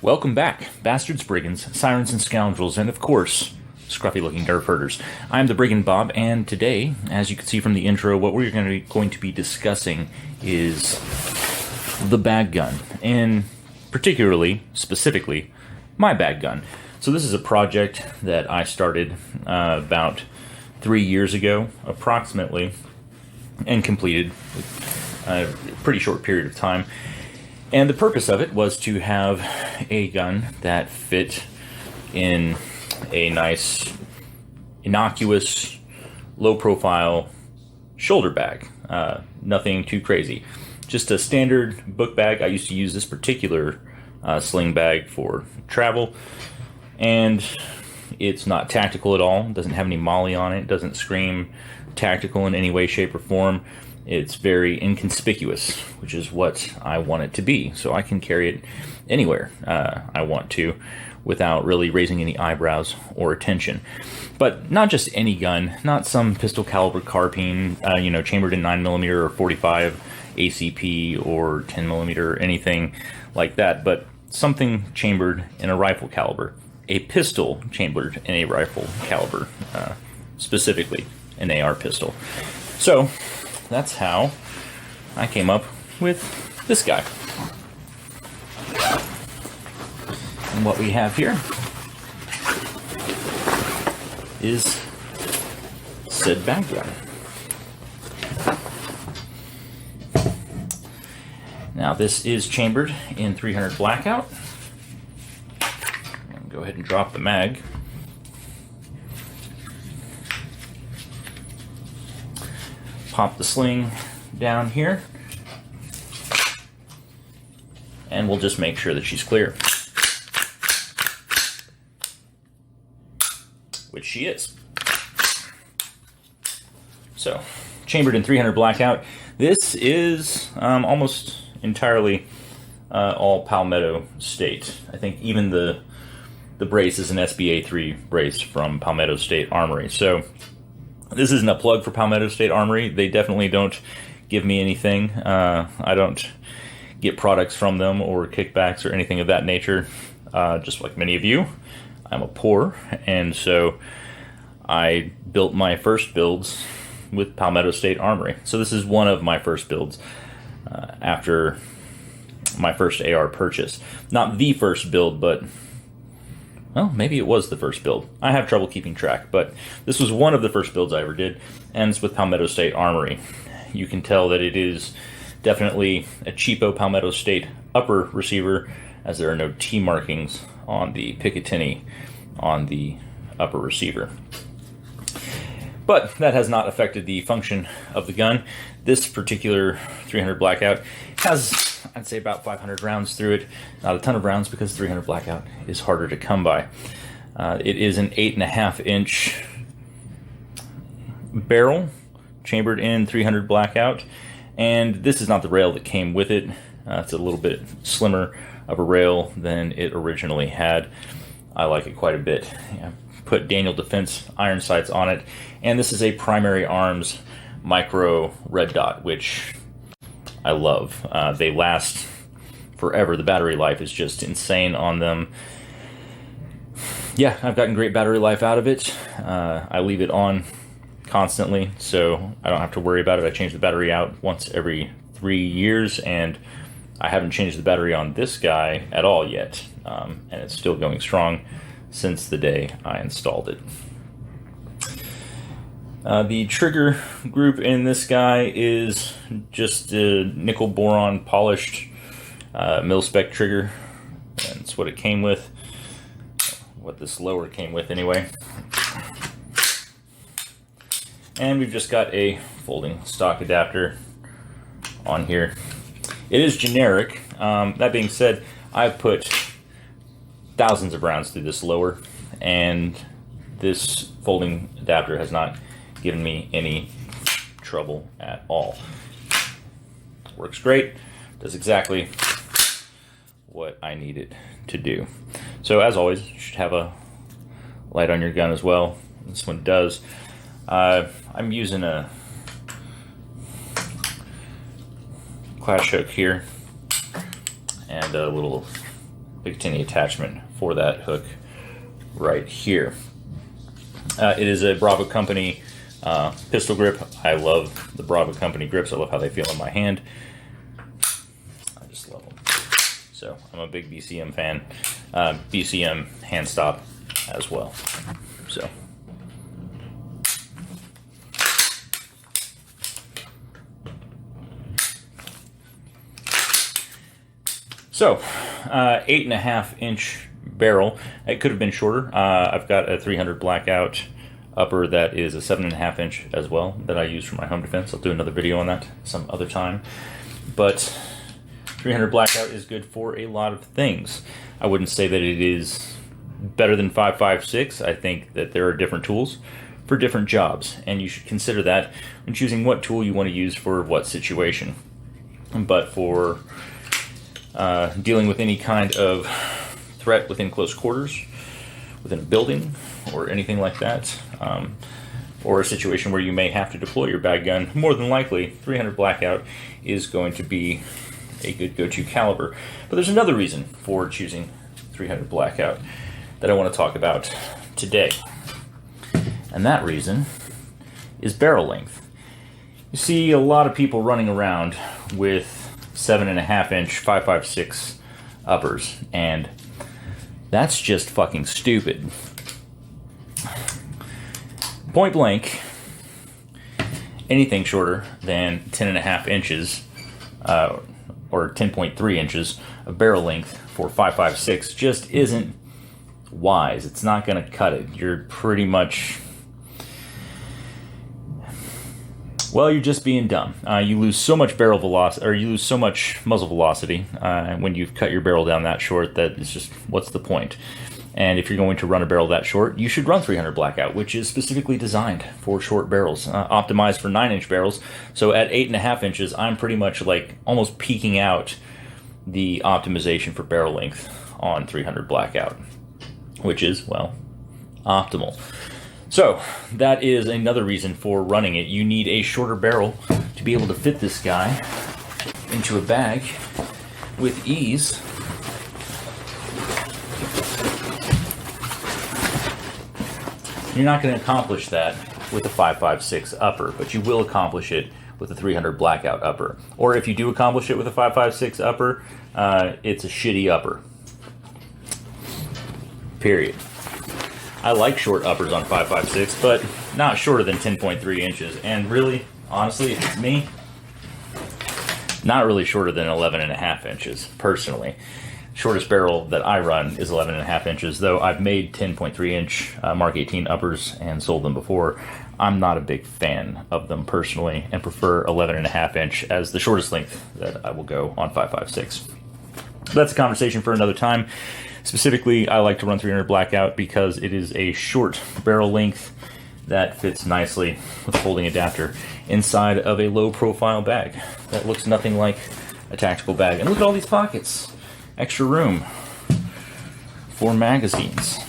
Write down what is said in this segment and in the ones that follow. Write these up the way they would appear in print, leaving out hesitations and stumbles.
Welcome back, bastards, brigands, sirens, and scoundrels, and of course, scruffy-looking derf herders. I'm the Brigand Bob, and today, as you can see from the intro, what we're going to be discussing is the bag gun, and specifically, my bag gun. So this is a project that I started about 3 years ago, approximately, and completed a pretty short period of time. And the purpose of it was to have a gun that fit in a nice, innocuous, low-profile shoulder bag. Nothing too crazy. Just a standard book bag. I used to use this particular sling bag for travel. And it's not tactical at all. It doesn't have any molly on it. It doesn't scream tactical in any way, shape, or form. It's very inconspicuous, which is what I want it to be. So I can carry it anywhere I want to without really raising any eyebrows or attention. But not just any gun, not some pistol caliber carbine, chambered in 9mm or 45 ACP or 10mm or anything like that, but something chambered in a rifle caliber. A pistol chambered in a rifle caliber, specifically an AR pistol. So that's how I came up with this guy. And what we have here is said bag gun. Now this is chambered in 300 Blackout. Go ahead and drop the mag. Pop the sling down here, and we'll just make sure that she's clear, which she is. So, chambered in 300 Blackout. This is almost entirely all Palmetto State. I think even the brace is an SBA-3 brace from Palmetto State Armory. So this isn't a plug for Palmetto State Armory. They definitely don't give me anything. I don't get products from them or kickbacks or anything of that nature. Just like many of you, I'm a poor, and so I built my first builds with Palmetto State Armory. So this is one of my first builds after my first AR purchase. Not the first build, but well, maybe it was the first build. I have trouble keeping track, but this was one of the first builds I ever did, and it's with Palmetto State Armory. You can tell that it is definitely a cheapo Palmetto State upper receiver, as there are no T markings on the Picatinny on the upper receiver. But that has not affected the function of the gun. This particular 300 Blackout has, I'd say, about 500 rounds through it. Not a ton of rounds because 300 Blackout is harder to come by. It is an 8.5-inch barrel chambered in 300 Blackout, and this is not the rail that came with it. It's a little bit slimmer of a rail than it originally had. I like it quite a bit. Put Daniel Defense iron sights on it, and this is a Primary Arms micro red dot, which I love. They last forever. The battery life is just insane on them. Yeah, I've gotten great battery life out of it. I leave it on constantly, so I don't have to worry about it. I change the battery out once every 3 years, and I haven't changed the battery on this guy at all yet, and it's still going strong since the day I installed it. The trigger group in this guy is just a nickel boron polished mil-spec trigger. That's what it came with, what this lower came with anyway. And we've just got a folding stock adapter on here. It is generic. That being said, I've put thousands of rounds through this lower, and this folding adapter has not given me any trouble at all. Works great, does exactly what I need it to do. So as always, you should have a light on your gun as well. This one does. I'm using a clash hook here and a little Picatinny attachment for that hook right here. It is a Bravo Company pistol grip. I love the Bravo Company grips. I love how they feel in my hand. I just love them. So I'm a big BCM fan. BCM hand stop as well. So 8.5 inch barrel. It could have been shorter. I've got a 300 Blackout upper that is a 7.5 inch as well that I use for my home defense. I'll do another video on that some other time. But 300 Blackout is good for a lot of things. I wouldn't say that it is better than 5.56. I think that there are different tools for different jobs, and you should consider that when choosing what tool you want to use for what situation. But for dealing with any kind of threat within close quarters, within a building, or anything like that, or a situation where you may have to deploy your bag gun, more than likely 300 Blackout is going to be a good go-to caliber. But there's another reason for choosing 300 Blackout that I want to talk about today, and that reason is barrel length. You see a lot of people running around with 7.5 inch 5.56 uppers, and that's just fucking stupid. Point blank, anything shorter than 10.5 inches or 10.3 inches of barrel length for 5.56 just isn't wise. It's not going to cut it. You're pretty much, well, you're just being dumb. You lose so much barrel velocity, or you lose so much muzzle velocity when you've cut your barrel down that short that it's just, what's the point? And if you're going to run a barrel that short, you should run 300 Blackout, which is specifically designed for short barrels, optimized for 9-inch barrels. So at 8.5 inches, I'm pretty much like almost peaking out the optimization for barrel length on 300 Blackout, which is, well, optimal. So that is another reason for running it. You need a shorter barrel to be able to fit this guy into a bag with ease. You're not going to accomplish that with a 5.56 upper, but you will accomplish it with a 300 Blackout upper. Or if you do accomplish it with a 5.56 upper, it's a shitty upper. Period. I like short uppers on 5.56, but not shorter than 10.3 inches. And really, honestly, if it's me, not really shorter than 11.5 inches, personally. Shortest barrel that I run is 11.5 inches, though I've made 10.3 inch Mark 18 uppers and sold them before. I'm not a big fan of them personally and prefer 11.5 inch as the shortest length that I will go on 5.56. That's a conversation for another time. Specifically, I like to run 300 Blackout because it is a short barrel length that fits nicely with a folding adapter inside of a low profile bag that looks nothing like a tactical bag. And look at all these pockets. Extra room for magazines.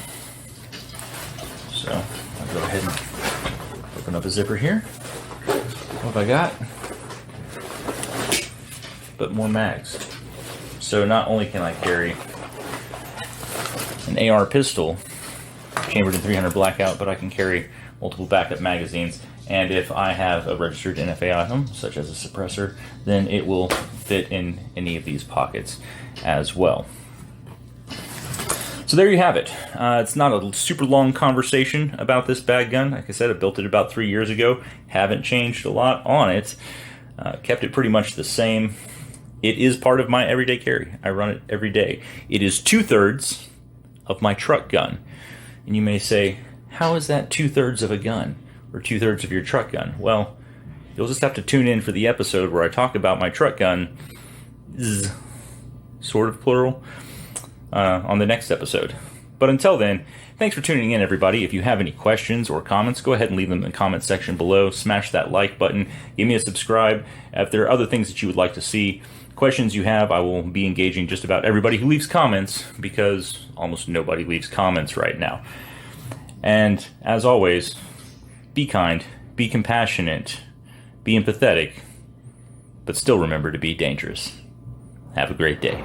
So I'll go ahead and open up a zipper here. What have I got? But more mags. So not only can I carry an AR pistol chambered in 300 Blackout, but I can carry multiple backup magazines. And if I have a registered NFA item, such as a suppressor, then it will fit in any of these pockets as well. So there you have it. It's not a super long conversation about this bag gun. Like I said, I built it about 3 years ago. Haven't changed a lot on it. Kept it pretty much the same. It is part of my everyday carry. I run it every day. It is 2/3 of my truck gun. And you may say, how is that 2/3 of a gun? Or 2/3 of your truck gun? Well, you'll just have to tune in for the episode where I talk about my truck gun, sort of plural, on the next episode. But until then, thanks for tuning in, everybody. If you have any questions or comments, go ahead and leave them in the comment section below. Smash that like button. Give me a subscribe. If there are other things that you would like to see, questions you have, I will be engaging just about everybody who leaves comments, because almost nobody leaves comments right now. And as always, be kind, be compassionate, be empathetic, but still remember to be dangerous. Have a great day.